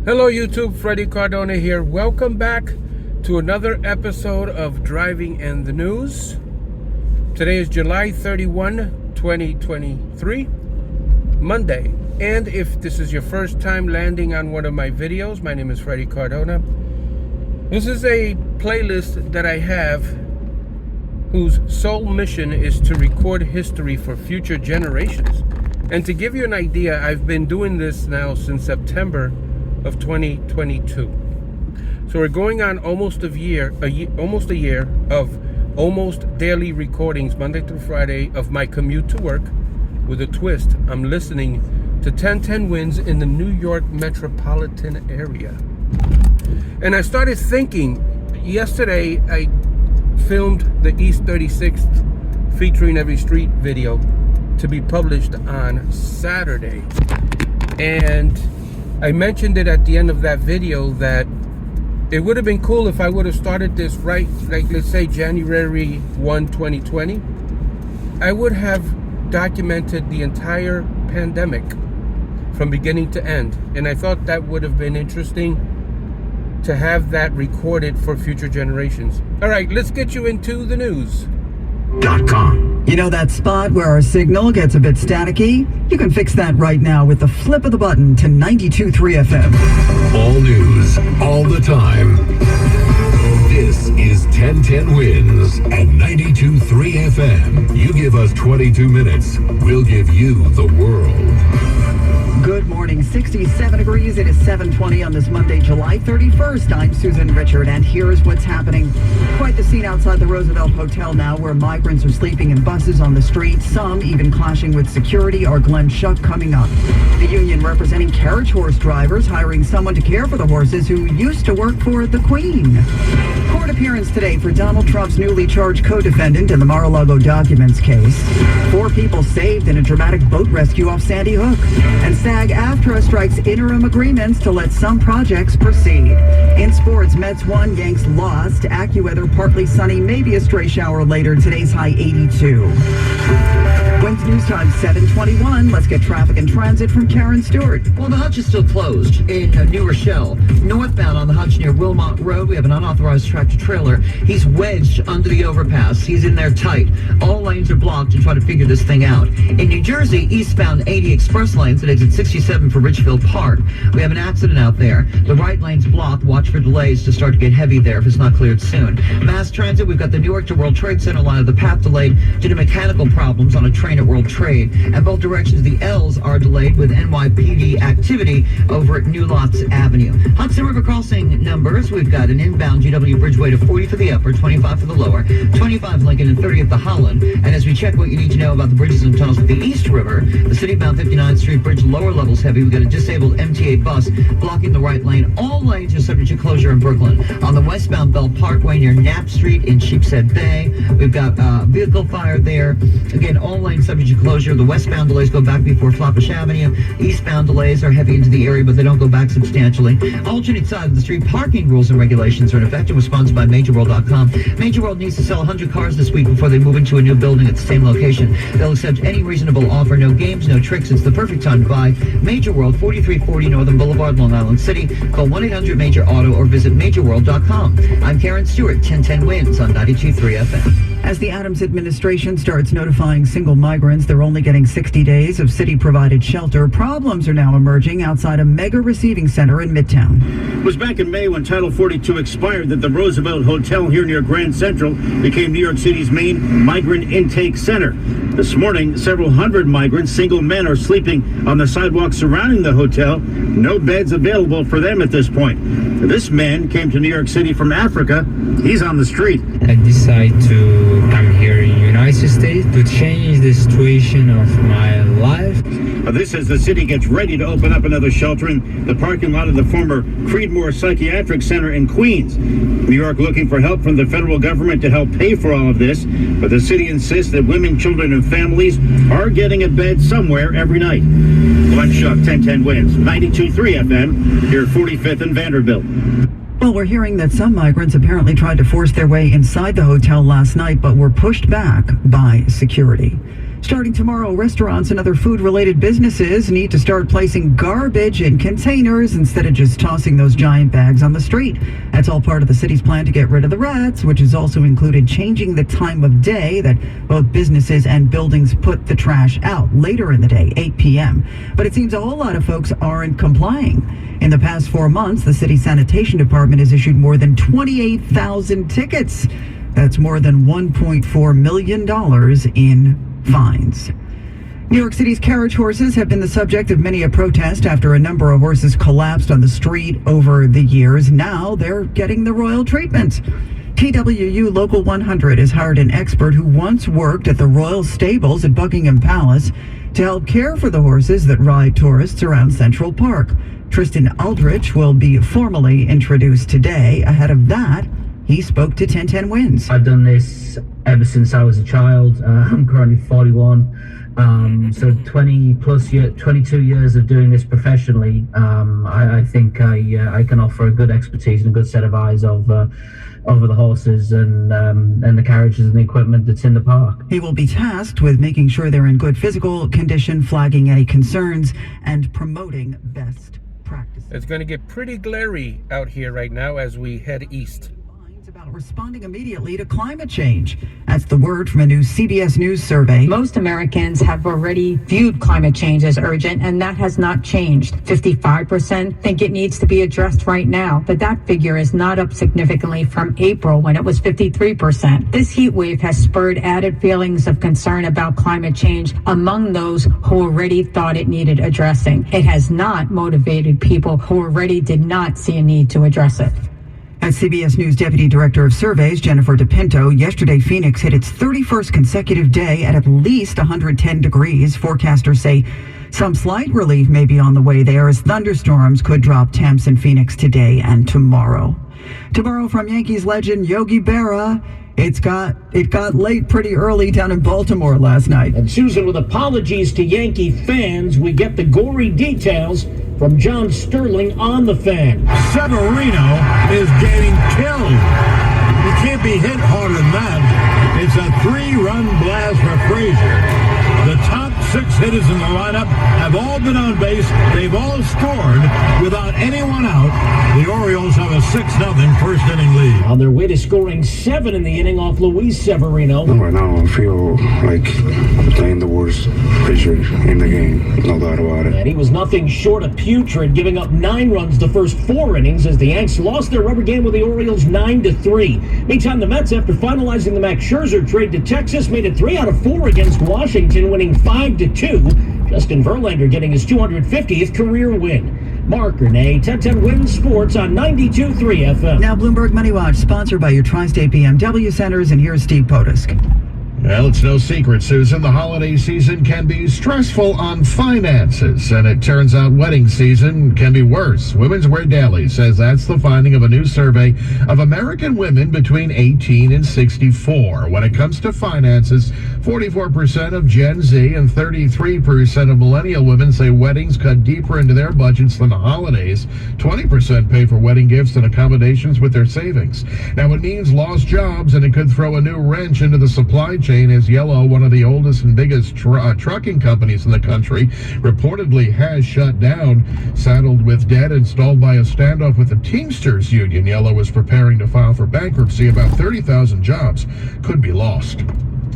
Hello YouTube, Freddie Cardona here. Welcome back to another episode of Driving and the News. Today is July 31, 2023, Monday. And if this is your first time landing on one of my videos, my name is Freddie Cardona. This is a playlist that I have whose sole mission is to record history for future generations. And to give you an idea, I've been doing this now since September of 2022. So we're going on almost a year of almost daily recordings, Monday through Friday, of my commute to work. With a twist, I'm listening to 1010 Wins in the New York Metropolitan area. And I started thinking, yesterday I filmed the East 36th featuring every street video to be published on Saturday. And I mentioned it at the end of that video that it would have been cool if I would have started this right, like let's say January 1, 2020. I would have documented the entire pandemic from beginning to end. And I thought that would have been interesting to have that recorded for future generations. All right, let's get you into the news. .com. You know that spot where our signal gets a bit staticky? You can fix that right now with the flip of the button to 92.3 FM. All news, all the time. This is 1010 Wins at 92.3 FM. You give us 22 minutes, we'll give you the world. Good morning, 67 degrees. It is 7:20 on this Monday, July 31st. I'm Susan Richard, and here's what's happening. Quite the scene outside the Roosevelt Hotel now, where migrants are sleeping in buses on the street, some even clashing with security. Our Glenn Schuck coming up. The union representing carriage horse drivers hiring someone to care for the horses who used to work for the Queen. Court appearance today for Donald Trump's newly charged co-defendant in the Mar-a-Lago documents case. 4 people saved in a dramatic boat rescue off Sandy Hook. And SAG-AFTRA strikes interim agreements to let some projects proceed. In sports, Mets won, Yanks lost. AccuWeather partly sunny, maybe a stray shower later. Today's high 82. Wins News Time 7:21. Let's get traffic and transit from Karen Stewart. Well, the Hutch is still closed in New Rochelle. Northbound on the Hutch near Wilmot Road, we have an unauthorized tractor trailer. He's wedged under the overpass. He's in there tight. All lanes are blocked to try to figure this thing out. In New Jersey, eastbound 80 express lanes at exit 67 for Richfield Park. We have an accident out there. The right lane's blocked. Watch for delays to start to get heavy there if it's not cleared soon. Mass transit, we've got the Newark to World Trade Center line of the path delayed due to mechanical problems on a train at World Trade. At both directions, the L's are delayed with NYPD activity over at New Lots Avenue. Hudson River crossing numbers, we've got an inbound GW Bridgeway to 40 for the upper, 25 for the lower, 25 Lincoln and 30 at the Holland. And as we check what you need to know about the bridges and tunnels of the East River, the city-bound 59th Street Bridge lower levels heavy. We've got a disabled MTA bus blocking the right lane. All lanes are subject to closure in Brooklyn. On the westbound Bell Parkway near Knapp Street in Sheepshead Bay, we've got vehicle fire there. Again, all lanes subject to closure. The westbound delays go back before Flatbush Avenue. Eastbound delays are heavy into the area, but they don't go back substantially. Alternate side of the street parking rules and regulations are in effect and was sponsored by MajorWorld.com. Major World needs to sell 100 cars this week before they move into a new building at the same location. They'll accept any reasonable offer. No games, no tricks. It's the perfect time to buy. Major World, 4340 Northern Boulevard, Long Island City. Call 1-800-MAJOR-AUTO or visit MajorWorld.com. I'm Karen Stewart, 1010 Wins on 92.3 FM. As the Adams administration starts notifying single migrants they're only getting 60 days of city-provided shelter, problems are now emerging outside a mega receiving center in Midtown. It was back in May when Title 42 expired that the Roosevelt Hotel here near Grand Central became New York City's main migrant intake center. This morning, several hundred migrants, single men, are sleeping on the sidewalk surrounding the hotel. No beds available for them at this point. This man came to New York City from Africa. He's on the street. I decided to come here in United States to change the situation of my life. This as the city gets ready to open up another shelter in the parking lot of the former Creedmoor Psychiatric Center in Queens. New York looking for help from the federal government to help pay for all of this, but the city insists that women, children, and families are getting a bed somewhere every night. Glenn Schuck, 1010 Wins, 92.3 FM, here at 45th and Vanderbilt. Well, we're hearing that some migrants apparently tried to force their way inside the hotel last night, but were pushed back by security. Starting tomorrow, restaurants and other food-related businesses need to start placing garbage in containers instead of just tossing those giant bags on the street. That's all part of the city's plan to get rid of the rats, which has also included changing the time of day that both businesses and buildings put the trash out, later in the day, 8 p.m. But it seems a whole lot of folks aren't complying. In the past 4 months, the city sanitation department has issued more than 28,000 tickets. That's more than $1.4 million in fines. New York City's carriage horses have been the subject of many a protest after a number of horses collapsed on the street over the years. Now they're getting the royal treatment. TWU Local 100 has hired an expert who once worked at the royal stables at Buckingham Palace to help care for the horses that ride tourists around Central Park. Tristan Aldrich will be formally introduced today. Ahead of that, he spoke to 1010 Wins. I've done this ever since I was a child. I'm currently 41. So 22 years of doing this professionally. I think I can offer a good expertise and a good set of eyes over the horses and the carriages and the equipment that's in the park. He will be tasked with making sure they're in good physical condition, flagging any concerns, and promoting best practices. It's going to get pretty glary out here right now as we head east. About responding immediately to climate change. That's the word from a new CBS News survey. Most Americans have already viewed climate change as urgent, and that has not changed. 55% think it needs to be addressed right now, but that figure is not up significantly from April when it was 53%. This heat wave has spurred added feelings of concern about climate change among those who already thought it needed addressing. It has not motivated people who already did not see a need to address it. As CBS News Deputy Director of Surveys Jennifer DePinto, yesterday Phoenix hit its 31st consecutive day at least 110 degrees. Forecasters say some slight relief may be on the way there as thunderstorms could drop temps in Phoenix today and tomorrow. Tomorrow from Yankees legend Yogi Berra. It got late pretty early down in Baltimore last night. And Susan, with apologies to Yankee fans, we get the gory details from John Sterling on the Fan. Severino is getting killed. You can't be hit harder than that. It's a 3-run blast for Frazier. The top 6 hitters in the lineup have all been on base. They've all scored without anyone out. The Orioles have a 6-0 first inning lead. On their way to scoring 7 in the inning off Luis Severino. Right now I feel like I'm playing the worst pitcher in the game, no doubt about it. And he was nothing short of putrid, giving up 9 runs the first 4 innings as the Yanks lost their rubber game with the Orioles 9-3. Meantime, the Mets, after finalizing the Max Scherzer trade to Texas, made it 3 out of 4 against Washington, winning 5-2. Justin Verlander getting his 250th career win. Mark Renee, 1010 Wins Sports on 92.3 FM. Now Bloomberg Money Watch, sponsored by your Tri-State BMW Centers, and here's Steve Potusk. Well, it's no secret, Susan. The holiday season can be stressful on finances, and it turns out wedding season can be worse. Women's Wear Daily says that's the finding of a new survey of American women between 18 and 64. When it comes to finances, 44% of Gen Z and 33% of millennial women say weddings cut deeper into their budgets than the holidays. 20% pay for wedding gifts and accommodations with their savings. Now, it means lost jobs, and it could throw a new wrench into the supply chain as Yellow, one of the oldest and biggest trucking companies in the country, reportedly has shut down. Saddled with debt installed by a standoff with the Teamsters union, Yellow is preparing to file for bankruptcy. About 30,000 jobs could be lost.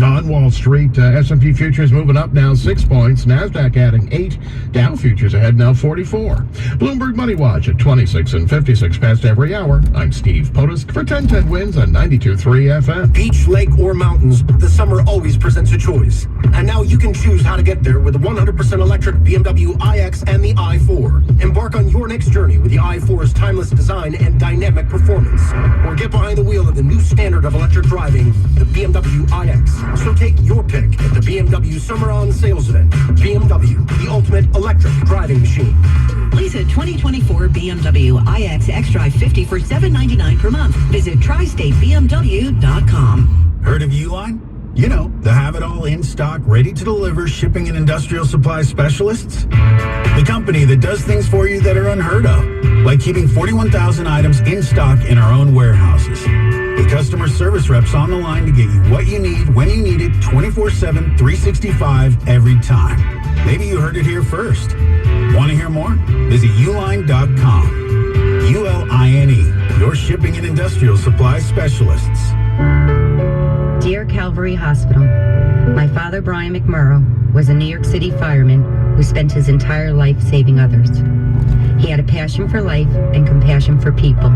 On Wall Street, S&P futures moving up now 6 points. NASDAQ adding 8. Dow futures ahead now 44. Bloomberg Money Watch at 26 and 56 past every hour. I'm Steve Potusk for 1010 Wins on 92.3 FM. Beach, lake, or mountains, the summer always presents a choice. And now you can choose how to get there with the 100% electric BMW iX and the i4. Embark on your next journey with the i4's timeless design and dynamic performance. Or get behind the wheel of the new standard of electric driving, the BMW iX. So take your pick at the BMW Summer On Sales Event. BMW, the ultimate electric driving machine. Lease a 2024 BMW iX xDrive 50 for $799 per month. Visit tristatebmw.com. Heard of Uline? You know, the have-it-all in stock, ready to deliver shipping and industrial supply specialists. The company that does things for you that are unheard of, like keeping 41,000 items in stock in our own warehouses. with customer service reps on the line to get you what you need, when you need it, 24/7, 365, every time. Maybe you heard it here first. Want to hear more? Visit uline.com. ULINE, your shipping and industrial supply specialists. Dear Calvary Hospital, my father, Brian McMurrow, was a New York City fireman who spent his entire life saving others. He had a passion for life and compassion for people.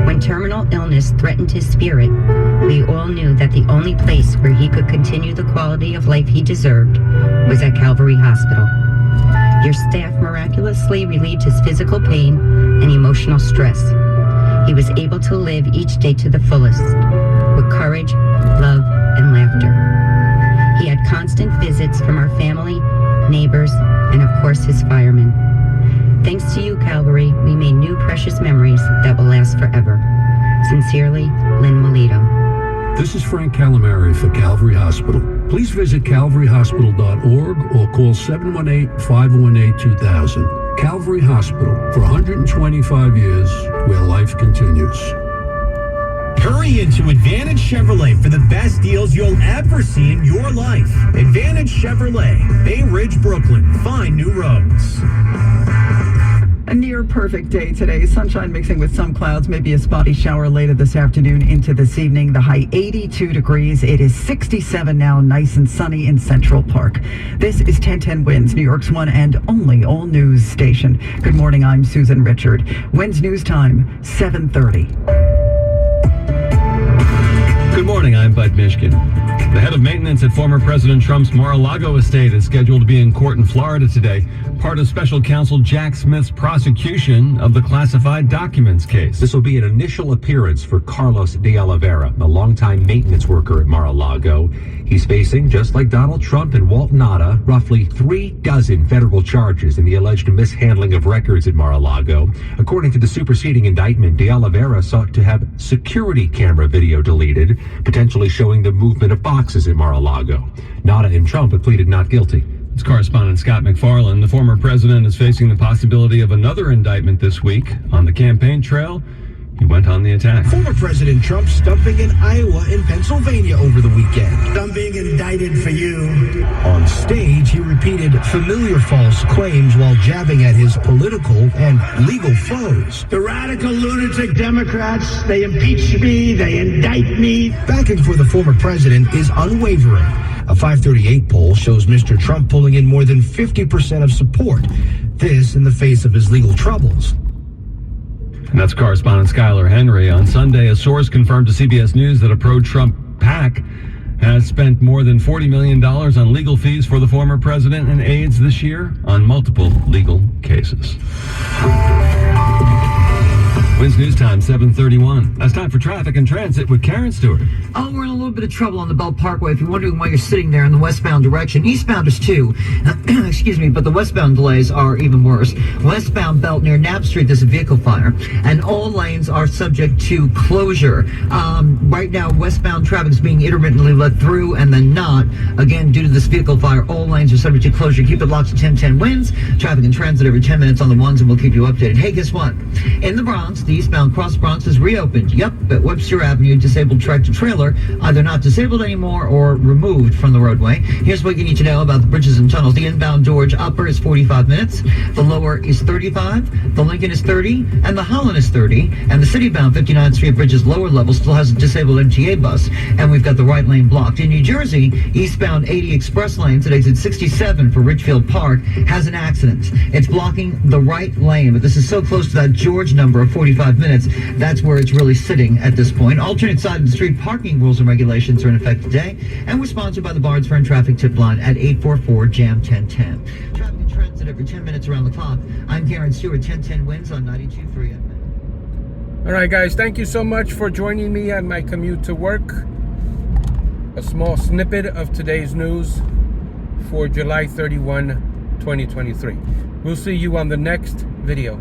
When terminal illness threatened his spirit, we all knew that the only place where he could continue the quality of life he deserved was at Calvary Hospital. Your staff miraculously relieved his physical pain and emotional stress. He was able to live each day to the fullest, with courage, love, and laughter. He had constant visits from our family, neighbors, and of course his firemen. Thanks to you, Calvary, we made new precious memories that will last forever. Sincerely, Lynn Melito. This is Frank Calamari for Calvary Hospital. Please visit calvaryhospital.org or call 718-518-2000. Calvary Hospital, for 125 years, where life continues. Hurry into Advantage Chevrolet for the best deals you'll ever see in your life. Advantage Chevrolet, Bay Ridge, Brooklyn. Find new roads. A near perfect day today. Sunshine mixing with some clouds, maybe a spotty shower later this afternoon into this evening. The high 82 degrees. It is 67 now, nice and sunny in Central Park. This is 1010 WINS, New York's one and only all news station. Good morning, I'm Susan Richard. WINS News Time, 7:30. Good morning, I'm Bud Mishkin. The head of maintenance at former President Trump's Mar-a-Lago estate is scheduled to be in court in Florida today, part of special counsel Jack Smith's prosecution of the classified documents case. This will be an initial appearance for Carlos de Oliveira, a longtime maintenance worker at Mar-a-Lago. He's facing, just like Donald Trump and Walt Nada, roughly 36 federal charges in the alleged mishandling of records at Mar-a-Lago. According to the superseding indictment, de Oliveira sought to have security camera video deleted, potentially showing the movement of boxes at Mar-a-Lago. Nada and Trump have pleaded not guilty. It's correspondent Scott McFarland. The former president is facing the possibility of another indictment this week. On the campaign trail, he went on the attack. Former President Trump stumping in Iowa and Pennsylvania over the weekend. I'm being indicted for you. On stage, he repeated familiar false claims while jabbing at his political and legal foes. The radical lunatic Democrats, they impeach me, they indict me. Backing for the former president is unwavering. A 538 poll shows Mr. Trump pulling in more than 50% of support. This in the face of his legal troubles. And that's correspondent Skylar Henry. On Sunday, a source confirmed to CBS News that a pro-Trump PAC has spent more than $40 million on legal fees for the former president and aides this year on multiple legal cases. WINS News Time, 7:31. That's time for traffic and transit with Karen Stewart. Oh, we're in a little bit of trouble on the Belt Parkway. If you're wondering why you're sitting there in the westbound direction, eastbounders too. Excuse me, but the westbound delays are even worse. Westbound Belt near Knapp Street, there's a vehicle fire, and all lanes are subject to closure. Right now, westbound traffic is being intermittently let through and then not. Again, due to this vehicle fire, all lanes are subject to closure. Keep it locked to 1010 WINS. Traffic and transit every 10 minutes on the ones, and we'll keep you updated. Hey, guess what? In the Bronx, the eastbound Cross Bronx is reopened. Yep, at Webster Avenue, disabled tractor trailer, either not disabled anymore or removed from the roadway. Here's what you need to know about the bridges and tunnels. The inbound George upper is 45 minutes. The lower is 35. The Lincoln is 30. And the Holland is 30. And the city-bound 59th Street Bridge's lower level still has a disabled MTA bus. And we've got the right lane blocked. In New Jersey, eastbound 80 express lanes at exit 67 for Ridgefield Park has an accident. It's blocking the right lane, but this is so close to that George number of 45 minutes, that's where it's really sitting at this point. Alternate side of the street parking rules and regulations are in effect today, and we're sponsored by the Bards Fern Traffic Tip Line at 844-JAM-1010. Traffic and transit every 10 minutes around the clock. I'm Karen Stewart, 1010 WINS on 92.3 FM. All right, guys, thank you so much for joining me on my commute to work. A small snippet of today's news for July 31, 2023. We'll see you on the next video.